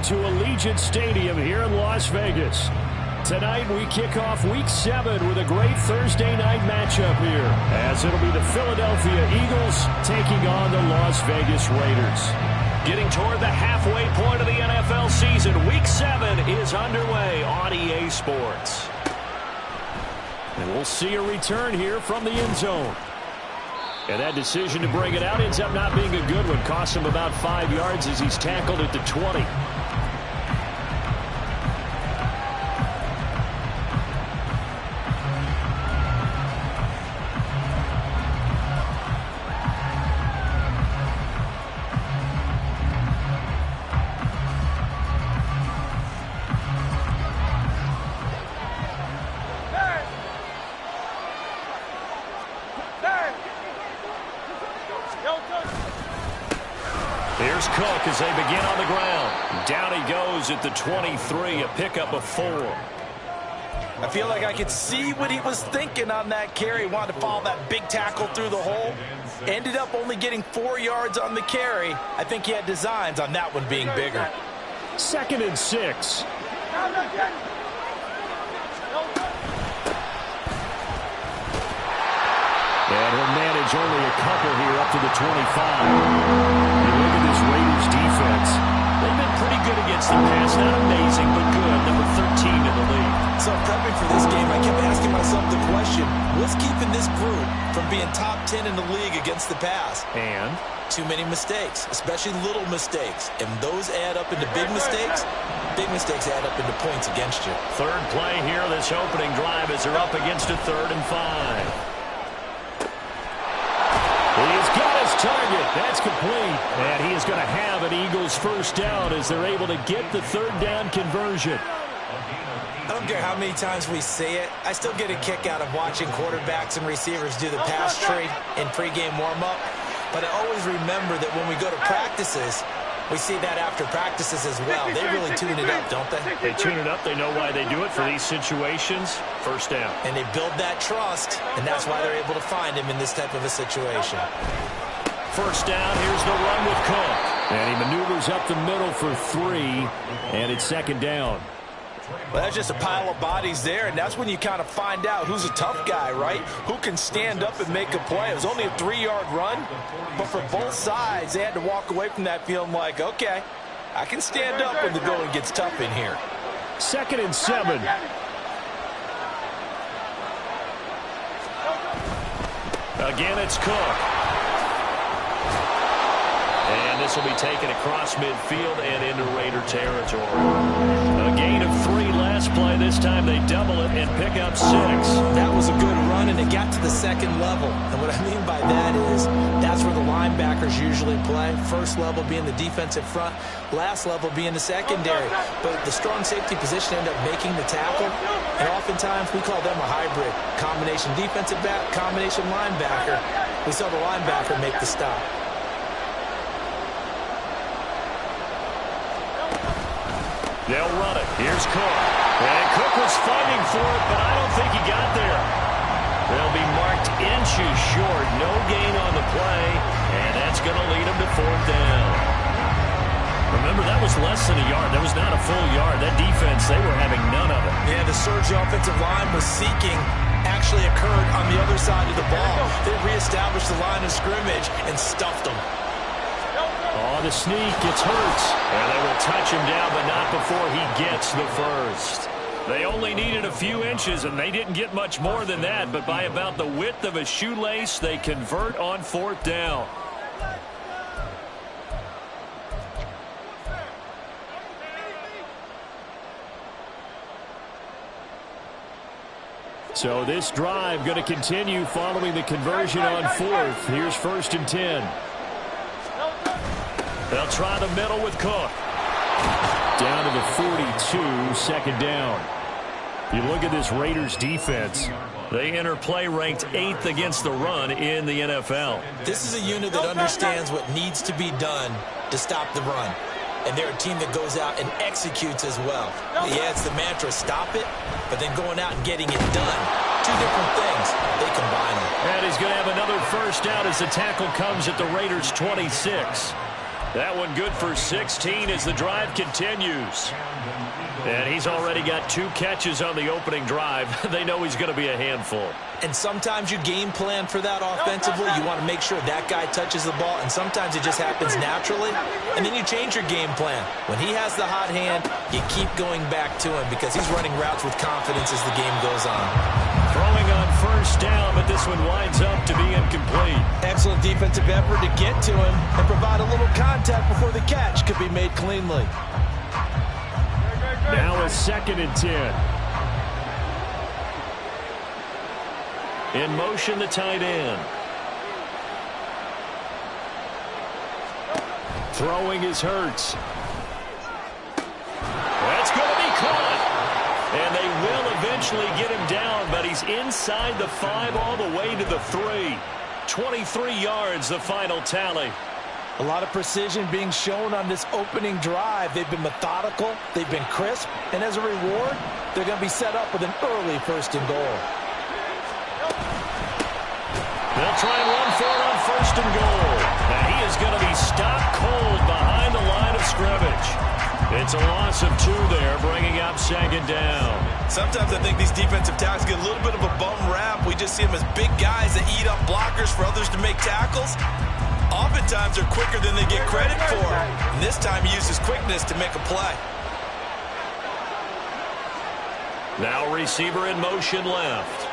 to Allegiant Stadium here in Las Vegas. Tonight we kick off Week 7 with a great Thursday night matchup here, as it'll be the Philadelphia Eagles taking on the Las Vegas Raiders. Getting toward the halfway point of the NFL season, Week 7 is underway on EA Sports. And we'll see a return here from the end zone. And that decision to bring it out ends up not being a good one. Costs him about 5 yards as he's tackled at the 20. Here's Cook as they begin on the ground. Down he goes at the 23, a pickup of 4. I feel like I could see what he was thinking on that carry. He wanted to follow that big tackle through the hole. Ended up only getting 4 yards on the carry. I think he had designs on that one being bigger. 2nd and 6. And he'll manage only a couple here up to the 25. You look at this Raiders defense. They've been pretty good against the pass. Not amazing, but good. Number 13 in the league. So prepping for this game, I kept asking myself the question, what's keeping this group from being top 10 in the league against the pass? And? Too many mistakes, especially little mistakes. And those add up into big mistakes. Big mistakes add up into points against you. Third play here, this opening drive as they're up against a 3rd and 5. He's got his target. That's complete. And he is going to have an Eagles first down as they're able to get the 3rd down conversion. I don't care how many times we say it. I still get a kick out of watching quarterbacks and receivers do the pass tree in pregame warm-up. But I always remember that when we go to practices, we see that after practices as well. They really tune it up, don't they? They tune it up. They know why they do it for these situations. First down. And they build that trust, and that's why they're able to find him in this type of a situation. First down. Here's the run with Cook. And he maneuvers up the middle for 3, and it's 2nd down. Well, that's just a pile of bodies there, and that's when you kind of find out who's a tough guy, right? Who can stand up and make a play. It was only a 3-yard run, but for both sides, they had to walk away from that feeling like, okay, I can stand up when the going gets tough in here. 2nd and 7. Again, it's Cook. And this will be taken across midfield and into Raider territory. A gain of 3 last play. This time they double it and pick up 6. That was a good run, and it got to the 2nd level. And what I mean by that is that's where the linebackers usually play. First level being the defensive front, last level being the secondary. But the strong safety position ended up making the tackle. And oftentimes we call them a hybrid. Combination defensive back, combination linebacker. We saw the linebacker make the stop. They'll run it. Here's Cook. And Cook was fighting for it, but I don't think he got there. They'll be marked inches short. No gain on the play, and that's going to lead them to 4th down. Remember, that was less than a yard. That was not a full yard. That defense, they were having none of it. Yeah, the surge offensive line was seeking actually occurred on the other side of the ball. They reestablished the line of scrimmage and stuffed them. Oh, the sneak gets hurt. And they will touch him down, but not before he gets the first. They only needed a few inches, and they didn't get much more than that. But by about the width of a shoelace, they convert on 4th down. So this drive going to continue following the conversion on 4th. Here's 1st and 10. They'll try the middle with Cook. Down to the 42, 2nd down. You look at this Raiders defense. They enter play ranked 8th against the run in the NFL. This is a unit that understands what needs to be done to stop the run. And they're a team that goes out and executes as well. Yeah, it's the mantra, stop it, but then going out and getting it done. 2 different things. They combine them. And he's going to have another first down as the tackle comes at the Raiders' 26. That one good for 16 as the drive continues. And he's already got 2 catches on the opening drive. They know he's going to be a handful. And sometimes you game plan for that offensively. You want to make sure that guy touches the ball, and sometimes it just happens naturally. And then you change your game plan. When he has the hot hand, you keep going back to him because he's running routes with confidence as the game goes on. Throwing on first down, but this one winds up to be incomplete. Excellent defensive effort to get to him and provide a little contact before the catch could be made cleanly. Now a 2nd and 10. In motion, the tight end. Throwing is Hurts. That's going to be caught. And they will eventually get him down, but he's inside the 5 all the way to the 3. 23 yards, the final tally. A lot of precision being shown on this opening drive. They've been methodical, they've been crisp, and as a reward, they're going to be set up with an early 1st and goal. They'll try and run for it on 1st and goal. And he is going to be stopped cold behind the line of scrimmage. It's a loss of 2 there, bringing up 2nd down. Sometimes I think these defensive tackles get a little bit of a bum rap. We just see them as big guys that eat up blockers for others to make tackles. Oftentimes they're quicker than they get credit for. And this time he uses quickness to make a play. Now receiver in motion left.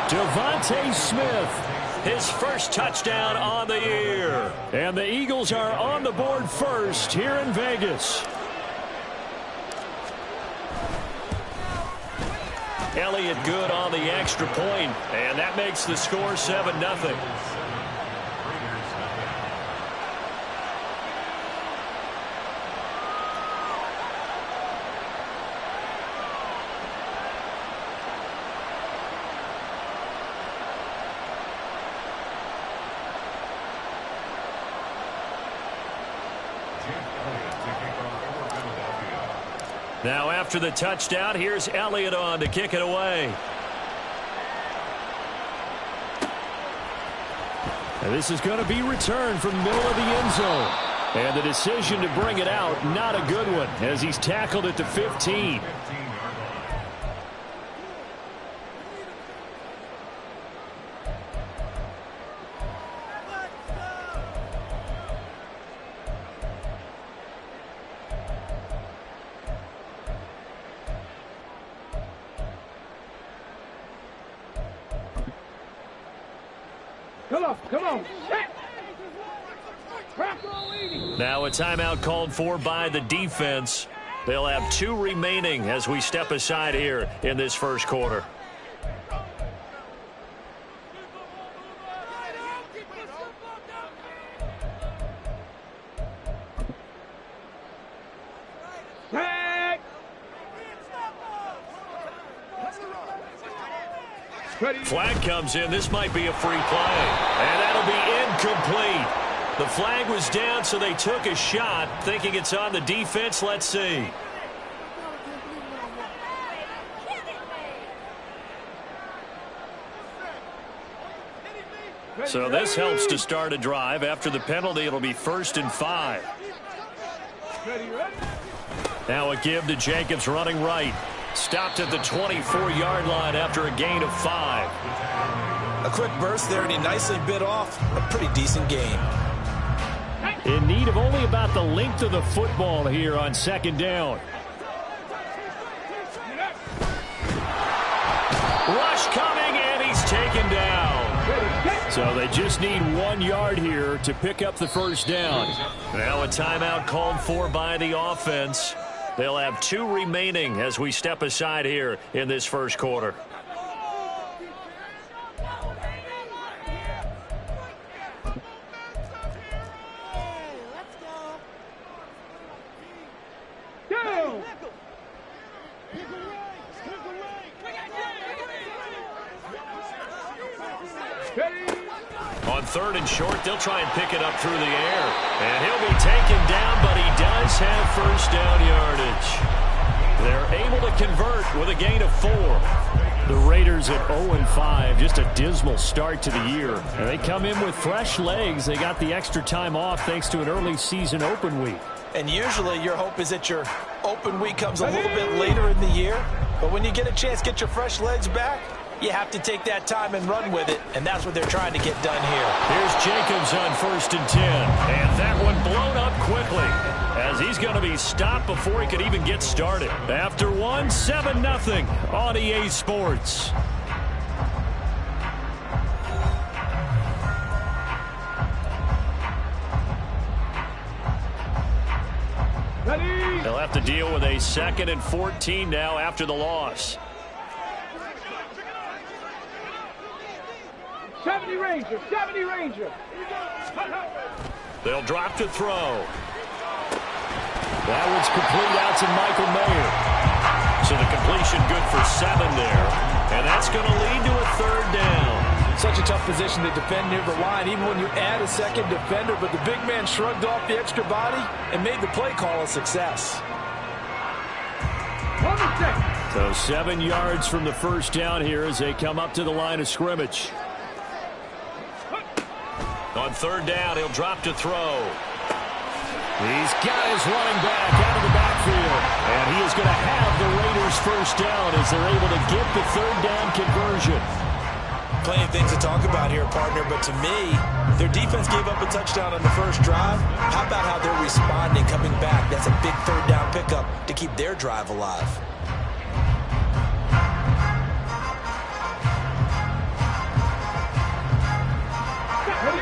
Devontae Smith, his first touchdown on the year. And the Eagles are on the board first here in Vegas. Elliott good on the extra point, and that makes the score 7-0. Now after the touchdown, here's Elliott on to kick it away. And this is going to be returned from the middle of the end zone. And the decision to bring it out, not a good one, as he's tackled at the 15. Come on. Now a timeout called for by the defense. They'll have 2 remaining as we step aside here in this first quarter. Flag comes in. This might be a free play. And that'll be incomplete. The flag was down, so they took a shot, thinking it's on the defense. Let's see. So this helps to start a drive. After the penalty, it'll be 1st and 5. Now a give to Jacobs running right. Stopped at the 24-yard line after a gain of 5. A quick burst there, and he nicely bit off a pretty decent gain. In need of only about the length of the football here on 2nd down. Rush coming, and he's taken down. So they just need 1 yard here to pick up the 1st down. Now a timeout called for by the offense. They'll have 2 remaining as we step aside here in this first quarter. On 3rd and short, they'll try and pick it up through the air. And he'll be taken down, but he does have 1st down yardage. They're able to convert with a gain of 4. The Raiders at 0-5, just a dismal start to the year. And they come in with fresh legs. They got the extra time off thanks to an early season open week. And usually your hope is that your open week comes a little bit later in the year. But when you get a chance to get your fresh legs back, you have to take that time and run with it. And that's what they're trying to get done here. Here's Jacobs on 1st and 10. And that one blown up quickly, as he's going to be stopped before he could even get started. After 7-0 on EA Sports. They'll have to deal with a 2nd and 14 now after the loss. 70 Ranger, 70 Ranger. They'll drop to throw. That one's complete out to Michael Mayer. So the completion good for 7 there. And that's going to lead to a 3rd down. Such a tough position to defend near the line, even when you add a second defender. But the big man shrugged off the extra body and made the play call a success. So 7 yards from the first down here as they come up to the line of scrimmage. On 3rd down, he'll drop to throw. He's got his running back out of the backfield. And he is going to have the Raiders first down as they're able to get the 3rd down conversion. Plenty of things to talk about here, partner, but to me, their defense gave up a touchdown on the first drive. How about how they're responding, coming back? That's a big 3rd down pickup to keep their drive alive.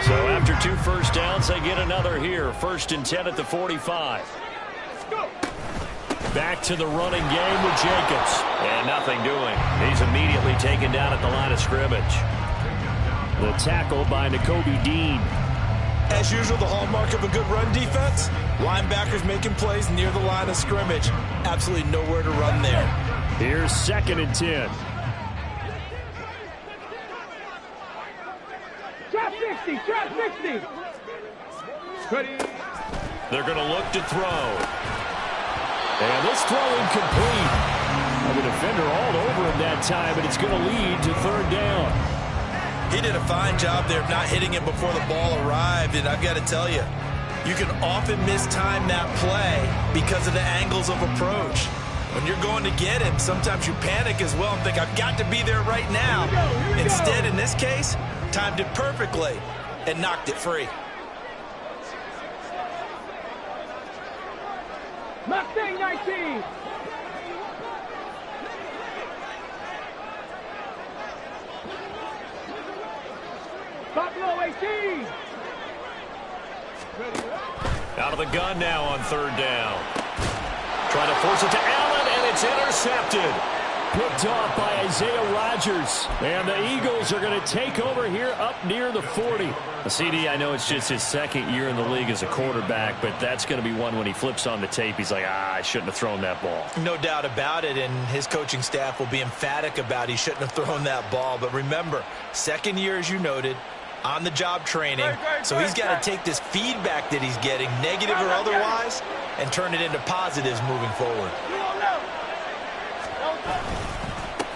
So after 2 first downs, they get another here. 1st and 10 at the 45. Back to the running game with Jacobs. And nothing doing. He's immediately taken down at the line of scrimmage. The tackle by Nakobe Dean. As usual, the hallmark of a good run defense, linebackers making plays near the line of scrimmage. Absolutely nowhere to run there. Here's 2nd and 10. Trap 60, trap 60. Ready. They're going to look to throw. And this throw incomplete. The defender all over him that time, and it's going to lead to 3rd down. He did a fine job there of not hitting it before the ball arrived, and I've got to tell you, you can often mistime that play because of the angles of approach. When you're going to get him, sometimes you panic as well and think, I've got to be there right now. Instead, in this case, timed it perfectly and knocked it free. Mustang 19. Buffalo 18. Out of the gun now on 3rd down. Trying to force it to Allen, and it's intercepted. Picked off by Isaiah Rodgers. And the Eagles are going to take over here up near the 40. CD, I know it's just his 2nd year in the league as a quarterback, but that's going to be one when he flips on the tape. He's like, I shouldn't have thrown that ball. No doubt about it, and his coaching staff will be emphatic about he shouldn't have thrown that ball. But remember, 2nd year, as you noted, on-the-job training. So he's got to take this feedback that he's getting, negative or otherwise, and turn it into positives moving forward.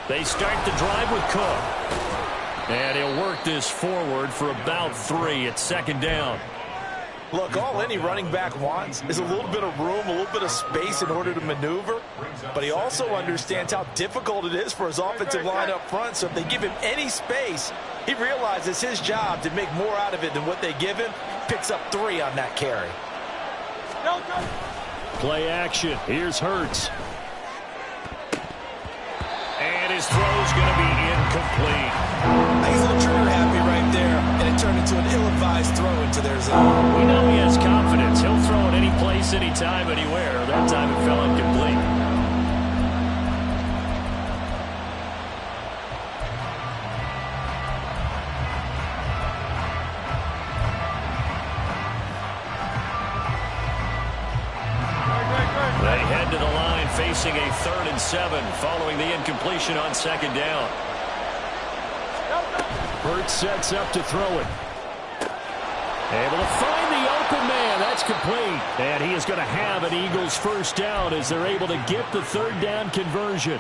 They start the drive with Cook. And he'll work this forward for about 3 at 2nd down. Look, all any running back wants is a little bit of room, a little bit of space in order to maneuver. But he also understands how difficult it is for his offensive line up front. So if they give him any space, he realizes his job to make more out of it than what they give him. Picks up 3 on that carry. Play action. Here's Hurts. And his throw's going to be incomplete. He's a little trigger happy right there, and it turned into an ill-advised throw into their zone. We know he has confidence. He'll throw it any place, anytime, anywhere. That time it fell incomplete. They head to the line facing a 3rd and 7 following the incompletion on 2nd down. Hurts sets up to throw it. Able to find the open man. That's complete. And he is going to have an Eagles first down as they're able to get the third down conversion.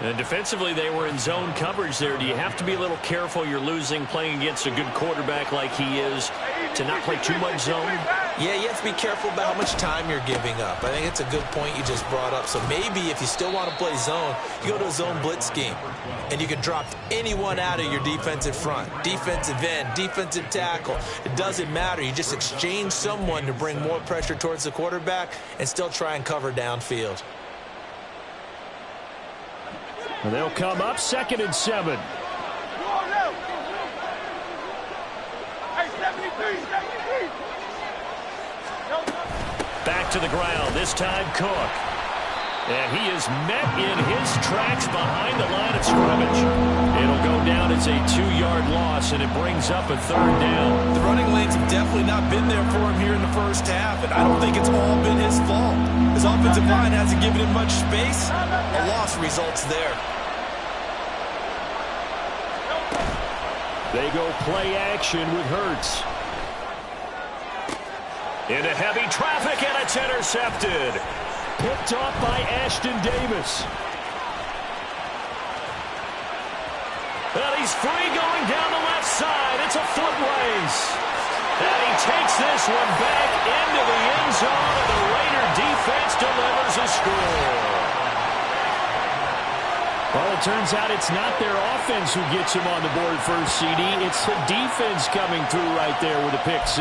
And defensively, they were in zone coverage there. Do you have to be a little careful? You're losing playing against a good quarterback like he is to not play too much zone? Yeah, you have to be careful about how much time you're giving up. I think it's a good point you just brought up. So maybe if you still want to play zone, you go to a zone blitz scheme. And you can drop anyone out of your defensive front. Defensive end, defensive tackle. It doesn't matter. You just exchange someone to bring more pressure towards the quarterback and still try and cover downfield. And they'll come up 2nd and 7. Back to the ground, this time Cook. And he is met in his tracks behind the line of scrimmage. It'll go down as a 2-yard loss, and it brings up a 3rd down. The running lanes have definitely not been there for him here in the first half, and I don't think it's all been his fault. His offensive line hasn't given him much space. A loss results there. They go play action with Hurts. Into heavy traffic, and it's intercepted. Picked off by Ashton Davis. And he's free going down the left side. It's a foot race. And he takes this one back into the end zone, and the Raider defense delivers a score. Well, it turns out it's not their offense who gets him on the board first, CD. It's the defense coming through right there with a pick 6.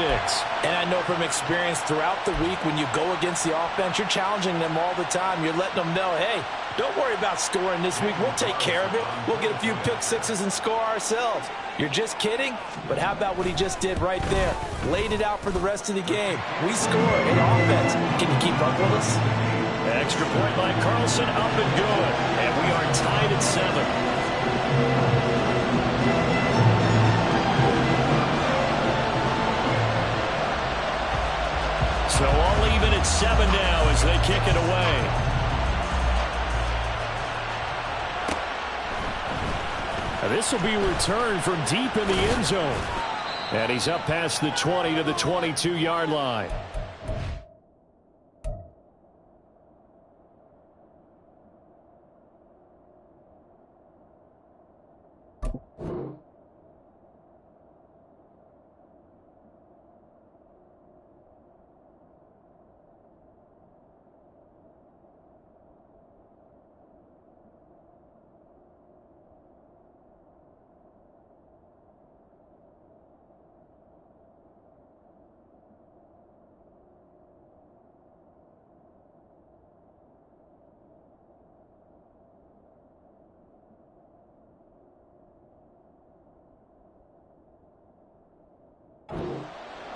And I know from experience throughout the week when you go against the offense, you're challenging them all the time. You're letting them know, hey, don't worry about scoring this week. We'll take care of it. We'll get a few pick 6s and score ourselves. You're just kidding? But how about what he just did right there? Laid it out for the rest of the game. We scored. Hey, offense, can you keep up with us? Extra point by Carlson, up and good. And we are tied at 7. So all even at 7 now as they kick it away. And this will be returned from deep in the end zone. And he's up past the 20 to the 22-yard line.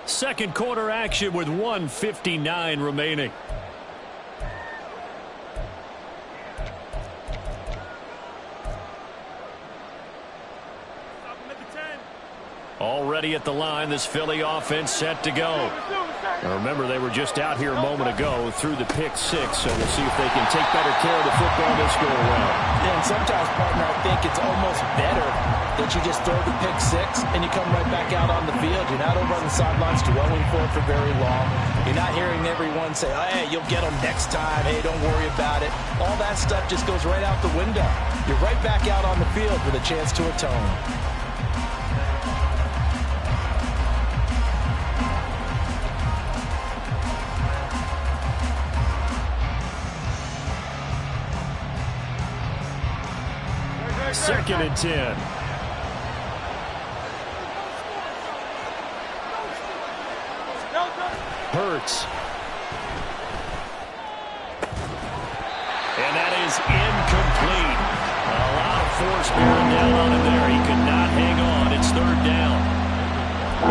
Second quarter action with 1:59 remaining. Already at the line, this Philly offense set to go. Now remember, they were just out here a moment ago through the pick 6, so we'll see if they can take better care of the football this go around. Yeah, and sometimes, partner, I think it's almost better that you just throw the pick 6 and you come right back out on the field. You're not over on the sidelines dwelling for it for very long. You're not hearing everyone say, oh, hey, you'll get them next time. Hey, don't worry about it. All that stuff just goes right out the window. You're right back out on the field with a chance to atone. Second and 10. Hurts. And that is incomplete. A lot of force bearing down on him there. He could not hang on. It's 3rd down.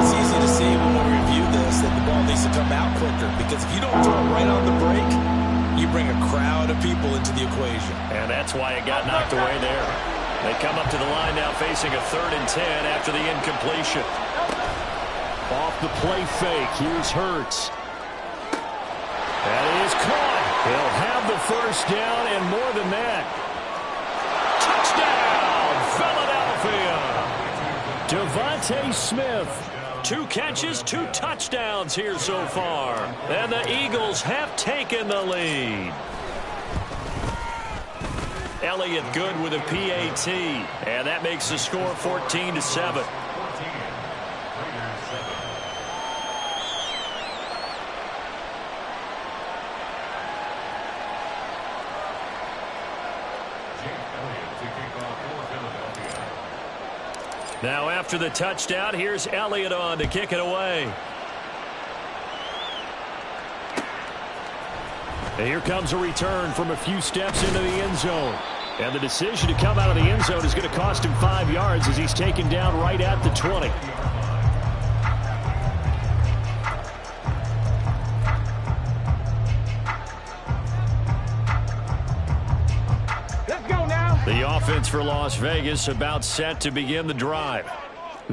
It's easy to see when we review this that the ball needs to come out quicker, because if you don't throw it right on the break, you bring a crowd of people into the equation. And that's why it got knocked away there. They come up to the line now facing a 3rd and 10 after the incompletion. Off the play fake, here's Hurts. That is caught. He'll have the first down and more than that. Touchdown, Philadelphia. Devontae Smith 2 catches, 2 touchdowns here so far. And the Eagles have taken the lead. Elliott good with a PAT. And that makes the score 14-7. Now after the touchdown, here's Elliott on to kick it away. And here comes a return from a few steps into the end zone. And the decision to come out of the end zone is going to cost him 5 yards as he's taken down right at the 20. Let's go now. The offense for Las Vegas about set to begin the drive.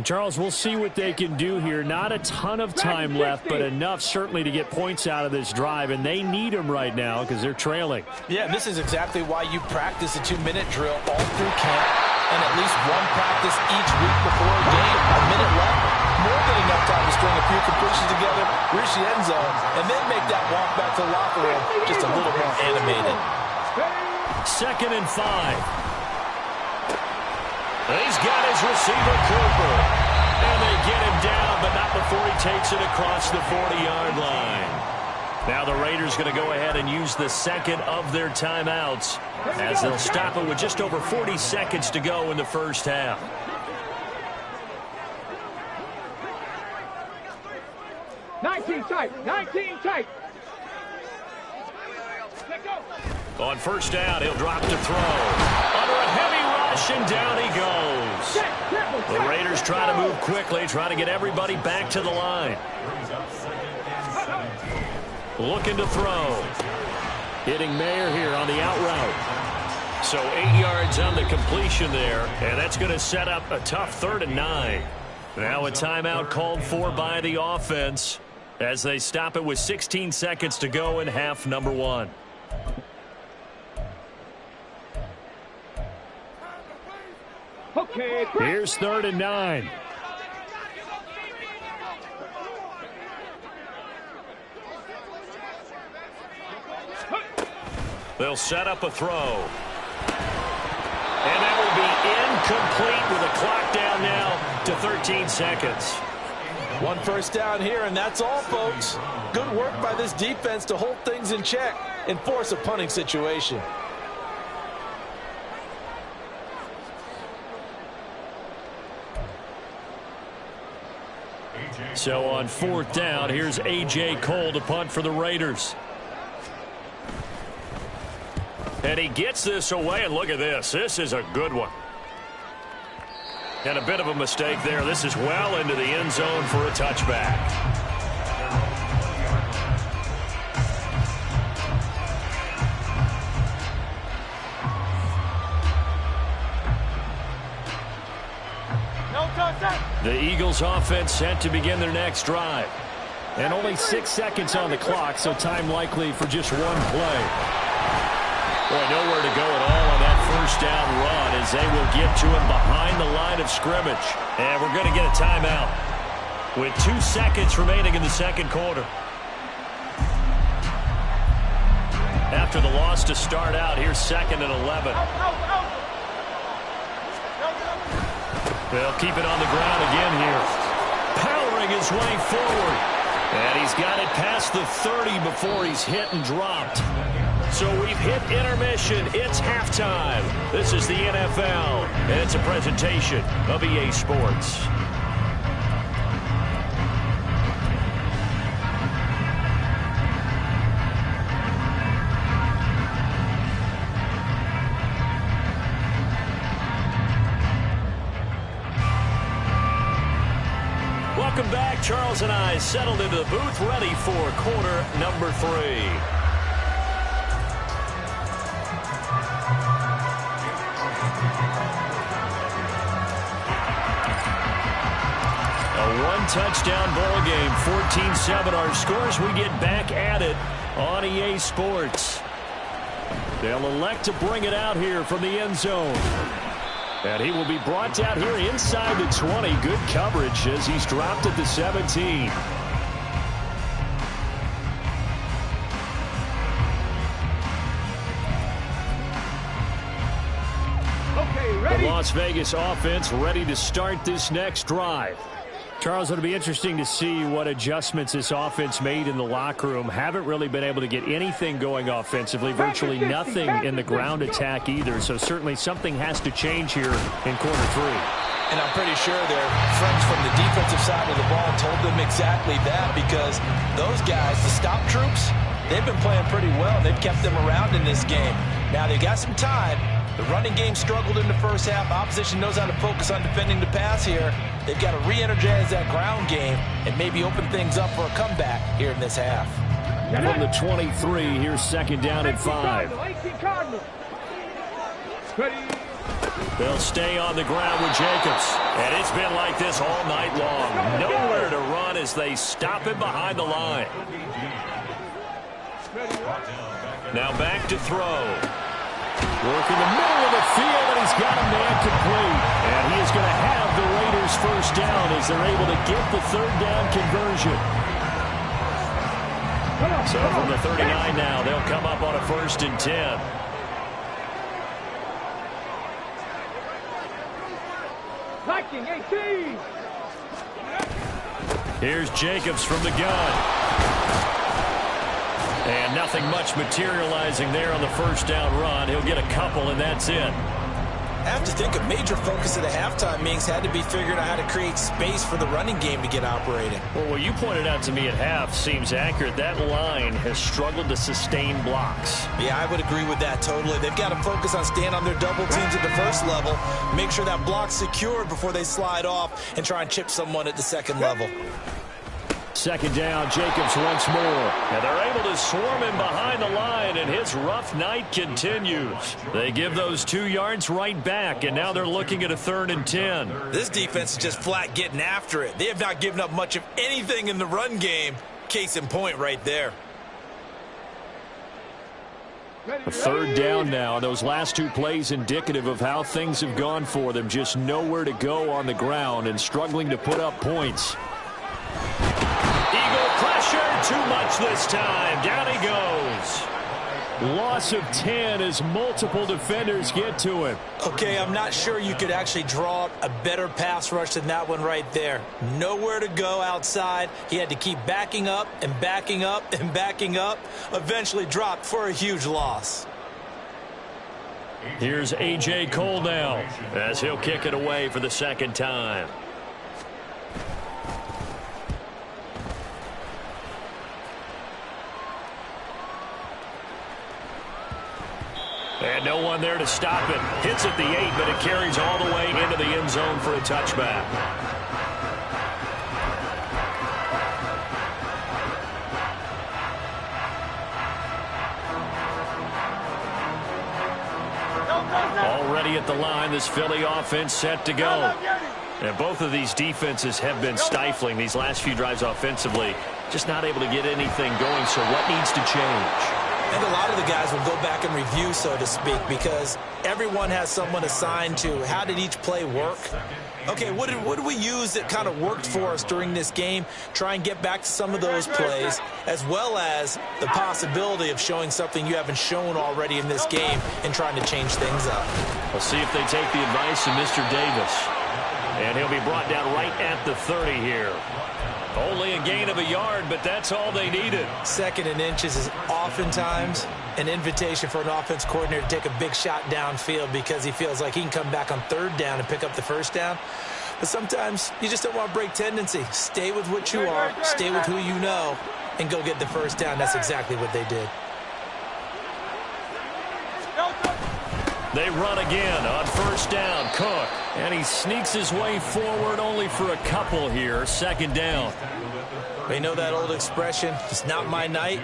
Charles, we'll see what they can do here. Not a ton of time left, but enough certainly to get points out of this drive, and they need them right now because they're trailing. Yeah, this is exactly why you practice a 2-minute drill all through camp and at least one practice each week before a game. A minute left, more than enough time to string a few completions together, reach the end zone, and then make that walk back to the locker room just a little more animated. 2nd and 5. He's got his receiver, Cooper. And they get him down, but not before he takes it across the 40-yard line. Now the Raiders going to go ahead and use the second of their timeouts as they'll stop it with just over 40 seconds to go in the first half. Nineteen tight. Let go. On first down, he'll drop to throw. Under a heavy rush, and down he goes. The Raiders try to move quickly, try to get everybody back to the line. Looking to throw. Hitting Mayer here on the out route. So 8 yards on the completion there, and that's going to set up a tough 3rd and 9. Now a timeout called for by the offense as they stop it with 16 seconds to go in half number 1. Okay, here's 3rd and 9. They'll set up a throw. And that will be incomplete with a clock down now to 13 seconds. 1 first down here, and that's all, folks. Good work by this defense to hold things in check and force a punting situation. So on 4th down, here's A.J. Cole to punt for the Raiders. And he gets this away, and look at this. This is a good one. And a bit of a mistake there. This is well into the end zone for a touchback. The Eagles offense set to begin their next drive. And only 6 seconds on the clock, so time likely for just one play. Boy, nowhere to go at all on that first down run as they will get to him behind the line of scrimmage. And we're going to get a timeout with 2 seconds remaining in the second quarter. After the loss to start out, here's 2nd and 11. They'll keep it on the ground again here. Powering his way forward. And he's got it past the 30 before he's hit and dropped. So we've hit intermission. It's halftime. This is the NFL, and it's a presentation of EA Sports. Welcome back. Charles and I settled into the booth, ready for quarter number 3. One-touchdown ball game, 14-7 our scores. We get back at it on EA Sports. They'll elect to bring it out here from the end zone. And he will be brought down here inside the 20. Good coverage as he's dropped at the 17. Okay, ready? The Las Vegas offense ready to start this next drive. Charles, it'll be interesting to see what adjustments this offense made in the locker room. Haven't really been able to get anything going offensively, virtually nothing in the ground attack either. So certainly something has to change here in quarter 3. And I'm pretty sure their friends from the defensive side of the ball told them exactly that, because those guys, the stop troops, they've been playing pretty well. They've kept them around in this game. Now they've got some time. The running game struggled in the first half. Opposition knows how to focus on defending the pass here. They've got to re-energize that ground game and maybe open things up for a comeback here in this half. From the 23, here's second down at 5. They'll stay on the ground with Jacobs. And it's been like this all night long. Nowhere to run as they stop him behind the line. Now back to throw. Working the middle of the field, and he's got a man complete. And he is going to have the Raiders first down as they're able to get the third down conversion. So from the 39 now, they'll come up on a 1st and 10. Liking 18. Here's Jacobs from the gun. And nothing much materializing there on the first down run. He'll get a couple, and that's it. I have to think a major focus of the halftime meetings had to be figuring out how to create space for the running game to get operating. Well, what you pointed out to me at half seems accurate. That line has struggled to sustain blocks. Yeah, I would agree with that totally. They've got to focus on staying on their double teams at the first level, make sure that block's secured before they slide off and try and chip someone at the second level. Second down, Jacobs once more. And they're able to swarm him behind the line, and his rough night continues. They give those 2 yards right back, and now they're looking at a 3rd and 10. This defense is just flat getting after it. They have not given up much of anything in the run game. Case in point right there. A 3rd down now. Those last 2 plays indicative of how things have gone for them. Just nowhere to go on the ground and struggling to put up points. Eagle pressure, too much this time. Down he goes. Loss of 10 as multiple defenders get to him. Okay, I'm not sure you could actually draw up a better pass rush than that one right there. Nowhere to go outside. He had to keep backing up and backing up and backing up. Eventually dropped for a huge loss. Here's A.J. Cole now as he'll kick it away for the 2nd time. And no one there to stop it. Hits at the 8, but it carries all the way into the end zone for a touchback. Already at the line, this Philly offense set to go. And both of these defenses have been stifling these last few drives offensively. Just not able to get anything going, so what needs to change? I think a lot of the guys will go back and review, so to speak, because everyone has someone assigned to how did each play work. Okay, what did we use that kind of worked for us during this game? Try and get back to some of those plays, as well as the possibility of showing something you haven't shown already in this game and trying to change things up. We'll see if they take the advice of Mr. Davis. And he'll be brought down right at the 30 here. Only a gain of a yard, but that's all they needed. 2nd and inches is oftentimes an invitation for an offense coordinator to take a big shot downfield because he feels like he can come back on 3rd down and pick up the 1st down. But sometimes you just don't want to break tendency. Stay with what you are, stay with who you know, and go get the 1st down. That's exactly what they did. They run again on 1st down. Cook. And he sneaks his way forward only for a couple here. 2nd down. You know that old expression, it's not my night?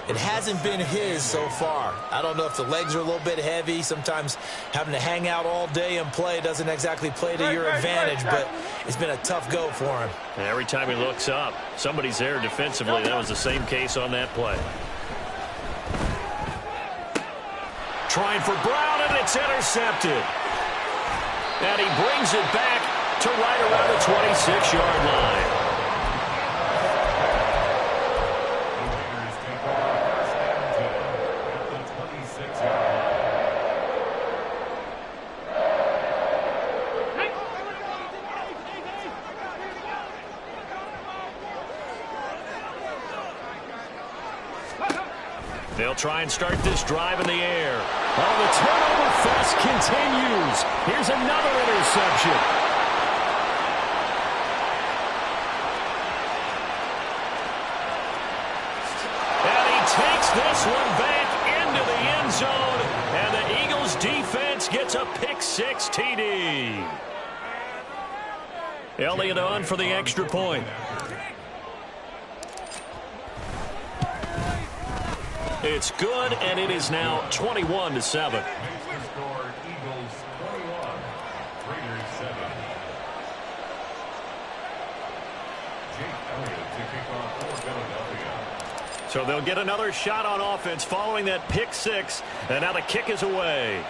It hasn't been his so far. I don't know if the legs are a little bit heavy. Sometimes having to hang out all day and play doesn't exactly play to your advantage, but it's been a tough go for him. And every time he looks up, somebody's there defensively. That was the same case on that play. Trying for Brown, and it's intercepted. And he brings it back to right around the 26-yard line. They'll try and start this drive in the air. Oh, the turnover fest continues. Here's another interception. And he takes this one back into the end zone. And the Eagles defense gets a pick-6 TD. Elliott on for the extra point. It's good, and it is now 21-7. So they'll get another shot on offense following that pick-6, and now the kick is away.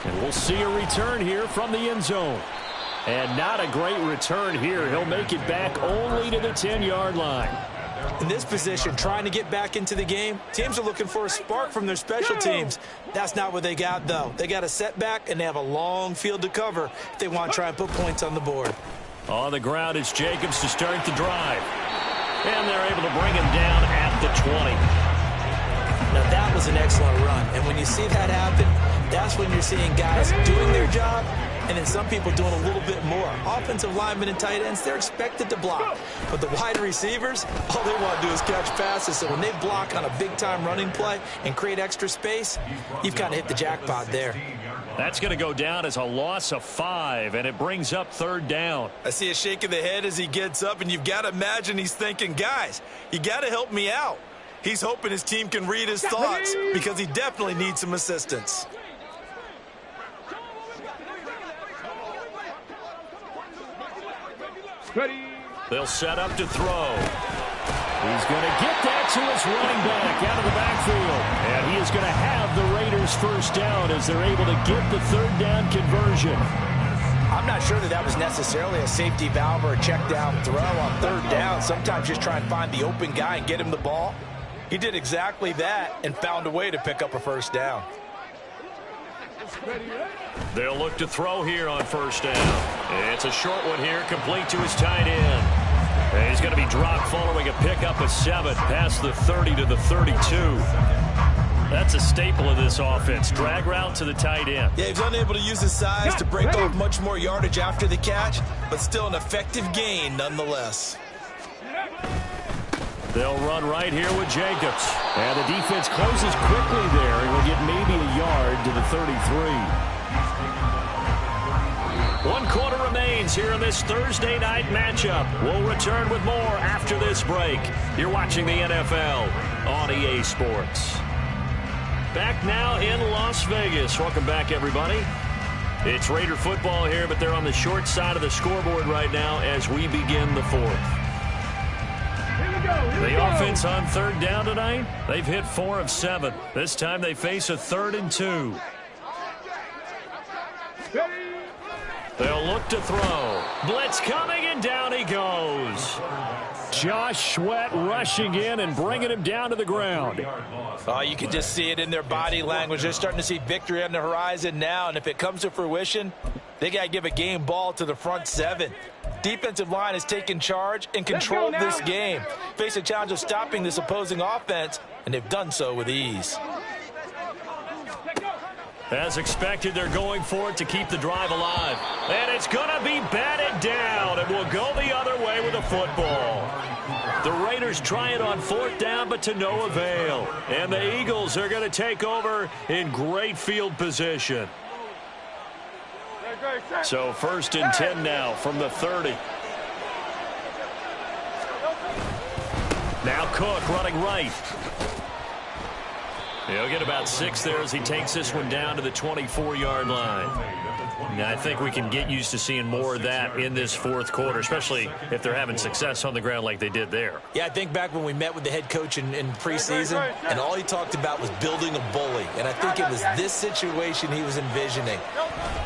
And we'll see a return here from the end zone. And not a great return here. He'll make it back only to the 10-yard line. In this position, trying to get back into the game, teams are looking for a spark from their special teams. That's not what they got, though. They got a setback, and they have a long field to cover if they want to try and put points on the board. On the ground is Jacobs to start the drive. And they're able to bring him down at the 20. Now, that was an excellent run. And when you see that happen, that's when you're seeing guys doing their job and then some people doing a little bit more. Offensive linemen and tight ends, they're expected to block. But the wide receivers, all they want to do is catch passes. So when they block on a big-time running play and create extra space, you've kind of hit the jackpot there. That's going to go down as a loss of 5, and it brings up third down. I see a shake of the head as he gets up, and you've got to imagine he's thinking, guys, you got to help me out. He's hoping his team can read his thoughts because he definitely needs some assistance. Ready. They'll set up to throw. He's going to get that to his running back out of the backfield. And he is going to have the Raiders first down as they're able to get the third down conversion. I'm not sure that was necessarily a safety valve or a check down throw on third down. Sometimes just try and find the open guy and get him the ball. He did exactly that and found a way to pick up a first down. They'll look to throw here on first down. It's a short one here, complete to his tight end. And he's going to be dropped following a pickup of 7 past the 30 to the 32. That's a staple of this offense. Drag route to the tight end. Yeah, he's unable to use his size to break off much more yardage after the catch, but still an effective gain nonetheless. They'll run right here with Jacobs. And the defense closes quickly there. And will get maybe a yard to the 33. 1 quarter remains here in this Thursday night matchup. We'll return with more after this break. You're watching the NFL on EA Sports. Back now in Las Vegas. Welcome back, everybody. It's Raider football here, but they're on the short side of the scoreboard right now as we begin the fourth. The offense on third down tonight, they've hit 4 of 7. This time they face a 3rd and 2. They'll look to throw. Blitz coming, and down he goes. Josh Sweat rushing in and bringing him down to the ground. Oh, you can just see it in their body language. They're starting to see victory on the horizon now, and if it comes to fruition, they got to give a game ball to the front 7. Defensive line has taken charge and controlled this game. Face a challenge of stopping this opposing offense, and they've done so with ease. As expected, they're going for it to keep the drive alive. And it's going to be batted down, and will go the other way with the football. The Raiders try it on 4th down, but to no avail. And the Eagles are going to take over in great field position. So 1st and 10 now from the 30. Now Cook running right. He'll get about 6 there as he takes this one down to the 24-yard line. And I think we can get used to seeing more of that in this fourth quarter, especially if they're having success on the ground like they did there. Yeah, I think back when we met with the head coach in preseason, and all he talked about was building a bully. And I think it was this situation he was envisioning.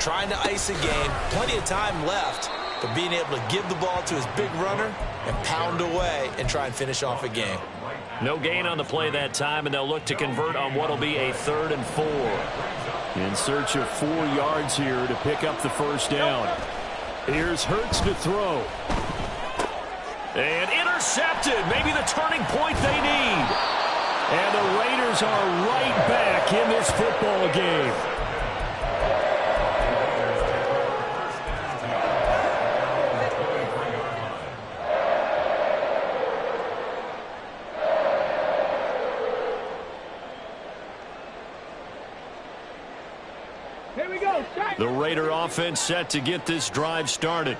Trying to ice a game, plenty of time left, but being able to give the ball to his big runner and pound away and try and finish off a game. No gain on the play that time, and they'll look to convert on what will be a 3rd and 4. In search of 4 yards here to pick up the first down. Here's Hurts to throw. And intercepted. Maybe the turning point they need. And the Raiders are right back in this football game. The Raider offense set to get this drive started.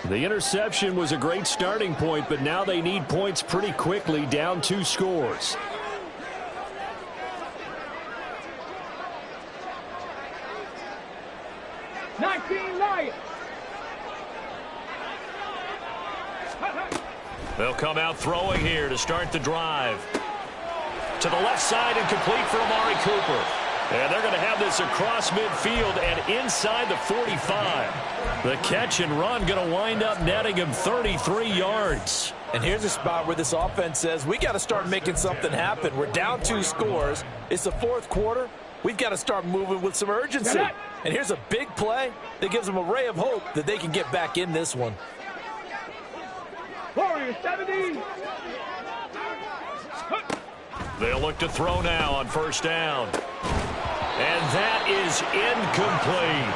The interception was a great starting point, but now they need points pretty quickly, down 2 scores. They'll come out throwing here to start the drive. To the left side and complete for Amari Cooper. And they're going to have this across midfield and inside the 45. The catch and run going to wind up netting him 33 yards. And here's a spot where this offense says, we got to start making something happen. We're down 2 scores. It's the fourth quarter. We've got to start moving with some urgency. And here's a big play that gives them a ray of hope that they can get back in this one. Warriors 70. They'll look to throw now on first down. And that is incomplete.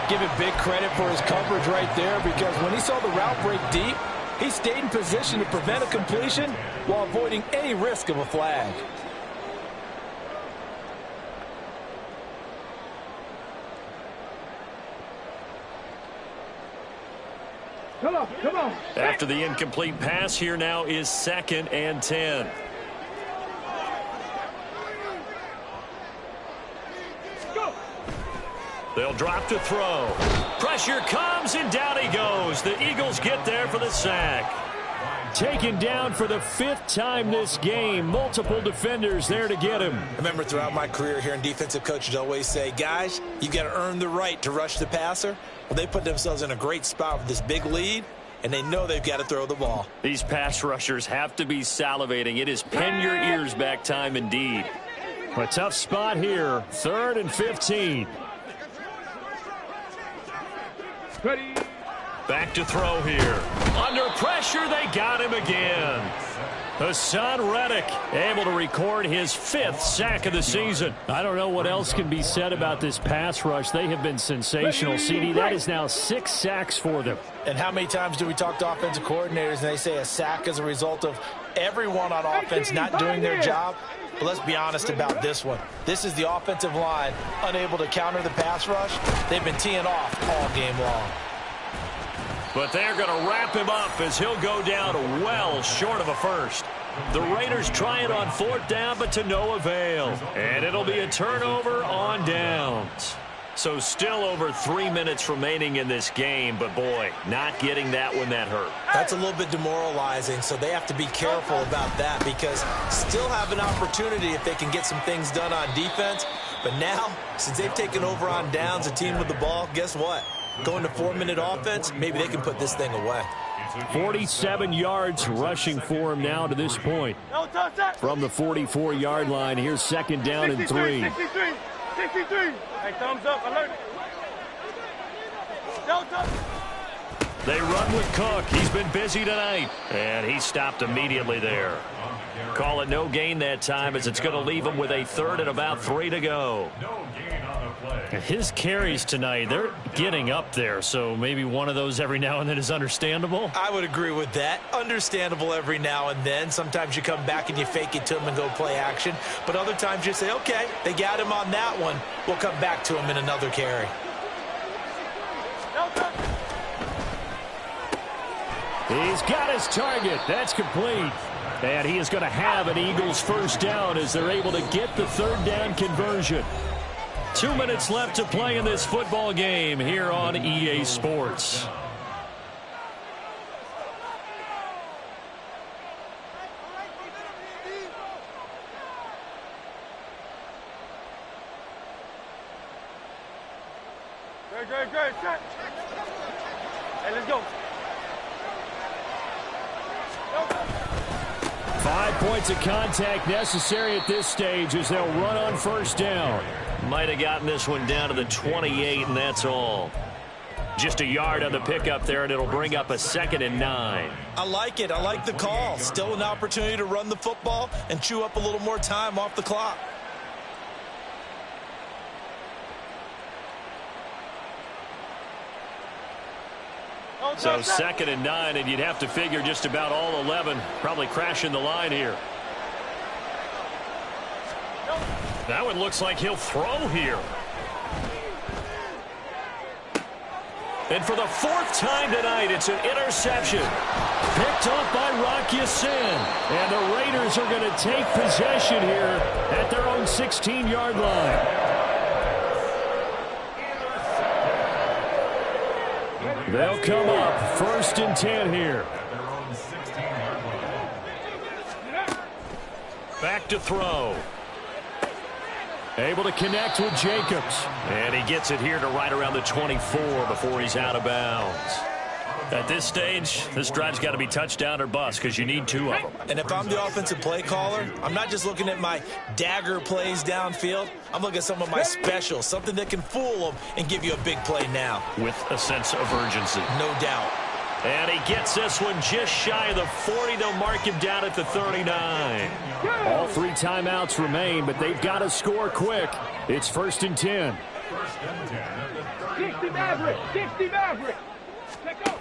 Give it big credit for his coverage right there, because when he saw the route break deep, he stayed in position to prevent a completion while avoiding any risk of a flag. Come on, come on. After the incomplete pass, here now is 2nd and 10. They'll drop to throw. Pressure comes, and down he goes. The Eagles get there for the sack. Taken down for the 5th time this game. Multiple defenders there to get him. I remember throughout my career here in defensive coaches always say, guys, you got to earn the right to rush the passer. Well, they put themselves in a great spot with this big lead, and they know they've got to throw the ball. These pass rushers have to be salivating. It is pin your ears back time indeed. A tough spot here. 3rd and 15. Ready. Back to throw here. Under pressure, they got him again. Hassan Reddick able to record his 5th sack of the season. I don't know what else can be said about this pass rush. They have been sensational, CD. That is now 6 sacks for them. And how many times do we talk to offensive coordinators and they say a sack is a result of everyone on offense not doing their job? But let's be honest about this one. This is the offensive line unable to counter the pass rush. They've been teeing off all game long. But they're going to wrap him up as he'll go down well short of a first. The Raiders try it on 4th down, but to no avail. And it'll be a turnover on downs. So still over 3 minutes remaining in this game, but boy, not getting that one that hurt. That's a little bit demoralizing, so they have to be careful about that, because still have an opportunity if they can get some things done on defense. But now, since they've taken over on downs, a team with the ball, guess what? Going to 4-minute offense, maybe they can put this thing away. 47 yards rushing for him now to this point. From the 44-yard line, here's 2nd down and 3. 63. Hey, thumbs up. Alert. They run with Cook. He's been busy tonight. And he stopped immediately there. Call it no gain that time, as it's going to leave him with a 3rd and about 3 to go. His carries tonight, they're getting up there, so maybe one of those every now and then is understandable. I would agree with that. Understandable every now and then. Sometimes you come back and you fake it to him and go play action. But other times you say, okay, they got him on that one. We'll come back to him in another carry. He's got his target. That's complete. And he is going to have an Eagles first down as they're able to get the 3rd down conversion. 2 minutes left to play in this football game here on EA Sports. Great. Hey, let's go. 5 points of contact necessary at this stage as they'll run on first down. Might have gotten this one down to the 28, and that's all. Just a yard on the pickup there, and it'll bring up a 2nd and 9. I like it. I like the call. Still an opportunity to run the football and chew up a little more time off the clock. So 2nd and 9, and you'd have to figure just about all 11 probably crashing the line here. That one looks like he'll throw here. And for the 4th time tonight, it's an interception. Picked off by Rock Ya-Sin. And the Raiders are going to take possession here at their own 16-yard line. They'll come up 1st and 10 here. Back to throw. Able to connect with Jacobs. And he gets it here to right around the 24 before he's out of bounds. At this stage, this drive's got to be touchdown or bust because you need 2 of them. And if I'm the offensive play caller, I'm not just looking at my dagger plays downfield. I'm looking at some of my specials, something that can fool them and give you a big play now. With a sense of urgency. No doubt. And he gets this one just shy of the 40. They'll mark him down at the 39. All 3 timeouts remain, but they've got to score quick. It's 1st and 10. 60 Maverick. Check out.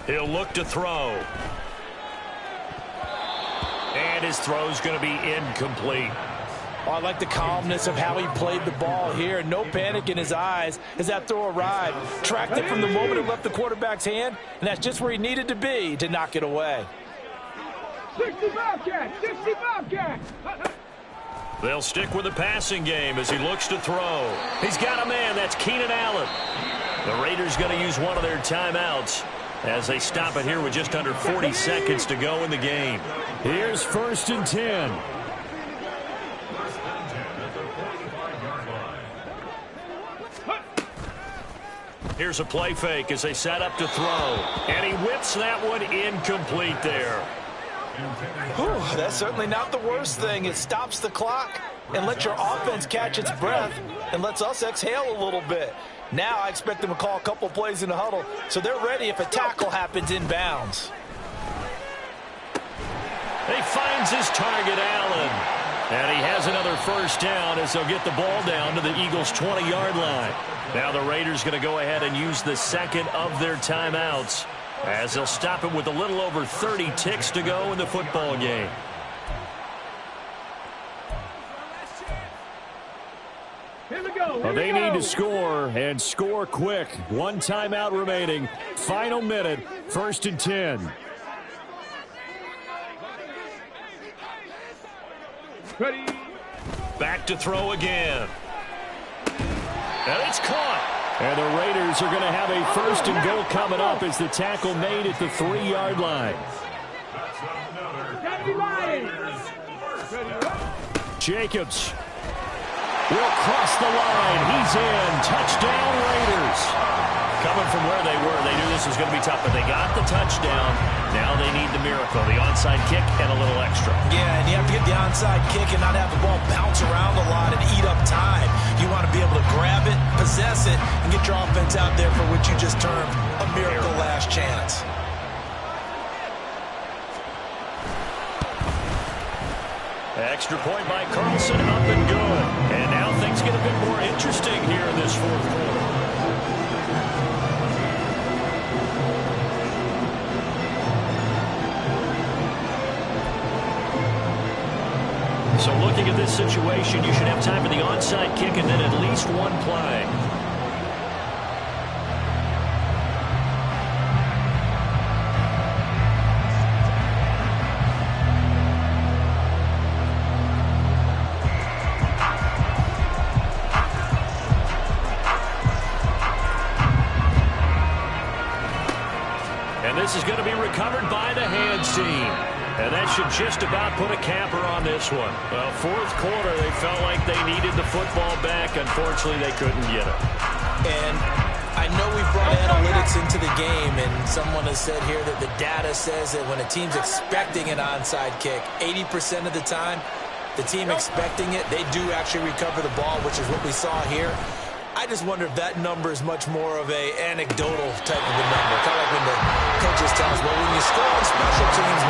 He'll look to throw. And his throw's going to be incomplete. Oh, I like the calmness of how he played the ball here. No panic in his eyes as that throw arrived. Tracked it from the moment it left the quarterback's hand, and that's just where he needed to be to knock it away. 60 Bobcat. They'll stick with the passing game as he looks to throw. He's got a man. That's Keenan Allen. The Raiders going to use one of their timeouts as they stop it here with just under 40 seconds to go in the game. Here's 1st and 10. Here's a play fake as they set up to throw. And he whips that one incomplete there. Whew, that's certainly not the worst thing. It stops the clock and lets your offense catch its breath and lets us exhale a little bit. Now I expect them to call a couple plays in the huddle so they're ready if a tackle happens inbounds. He finds his target, Allen. And he has another 1st down as they'll get the ball down to the Eagles' 20-yard line. Now the Raiders going to go ahead and use the 2nd of their timeouts as they'll stop it with a little over 30 ticks to go in the football game. Here we go. Well, they need to score and score quick. 1 timeout remaining. Final minute. 1st and 10. Ready. Back to throw again. And it's caught. And the Raiders are going to have a 1st and goal coming up as the tackle made at the 3-yard line. Jacobs will cross the line. He's in. Touchdown, Raiders. Coming from where they were, they knew this was going to be tough, but they got the touchdown. Now they need the miracle, the onside kick and a little extra. Yeah, and you have to get the onside kick and not have the ball bounce around a lot and eat up time. You want to be able to grab it, possess it, and get your offense out there for what you just termed a miracle last chance. Extra point by Carlson, up and good. And now things get a bit more interesting here in this 4th quarter. So looking at this situation, you should have time for the onside kick and then at least 1 play. this is going to be recovered by the hands team. And that should just about put a capper on this one. Well, fourth quarter, they felt like they needed the football back. Unfortunately, they couldn't get it. And I know we've brought analytics into the game, and someone has said here that the data says that when a team's expecting an onside kick, 80% of the time, the team expecting it, they do actually recover the ball, which is what we saw here. I just wonder if that number is much more of a anecdotal type of a number. Kind of like when the coaches tell us, well, when you score on special teams,